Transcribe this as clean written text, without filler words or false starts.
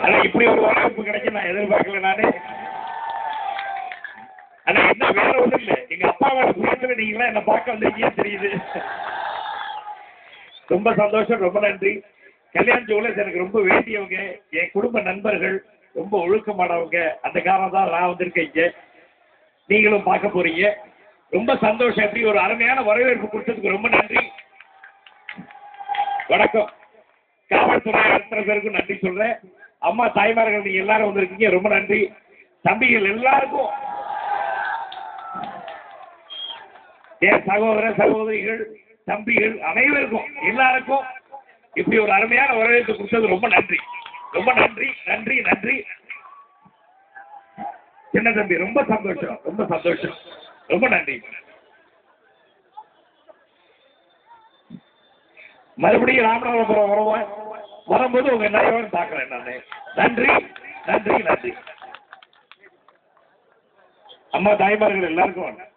ஆனா இப்படி ஒரு வரவேற்பு கிடைக்கும் நான் எதிர்பார்க்கல நானு. ஆனா என்ன வேற ஒண்ணும் இல்லை, எங்க அப்பாவோட புரியத்துல நீங்களா என்ன பார்க்க வந்திருக்கீங்கன்னு தெரியுது. ரொம்ப சந்தோஷம், ரொம்ப நன்றி. கல்யாண ஜுவல்லர்ஸ் எனக்கு ரொம்ப வேண்டியவங்க, என் குடும்ப நண்பர்கள், ரொம்ப ஒழுக்கமானவங்க. அந்த காரணம் தான் நான் வந்திருக்கேன் இங்க. நீங்களும் பார்க்க போறீங்க. ரொம்ப சந்தோஷம். எப்படி ஒரு அருமையான வரவேற்பு கொடுத்ததுக்கு ரொம்ப நன்றி. வணக்கம். காவல்துறை அத்தனை பேருக்கும் நன்றி சொல்றேன். அம்மா தாய்மார்கள் நீங்க எல்லாரும் வந்திருக்கீங்க, ரொம்ப நன்றி. தம்பிகள் எல்லாருக்கும், என் சகோதர சகோதரிகள் தம்பிகள் அனைவருக்கும் எல்லாருக்கும் இப்படி ஒரு அருமையான வரவேற்பு கொடுத்தது ரொம்ப நன்றி, ரொம்ப நன்றி நன்றி நன்றி. சின்ன தம்பி ரொம்ப சந்தோஷம், ரொம்ப சந்தோஷம், ரொம்ப நன்றி. மறுபடியும் ராமநாதபுரம் வருவேன், வரும்போது உங்க எல்லாரும் பார்க்கிறேன் நானு. நன்றி நன்றி நன்றி. அம்மா தாய்மார்கள் எல்லாருக்கும்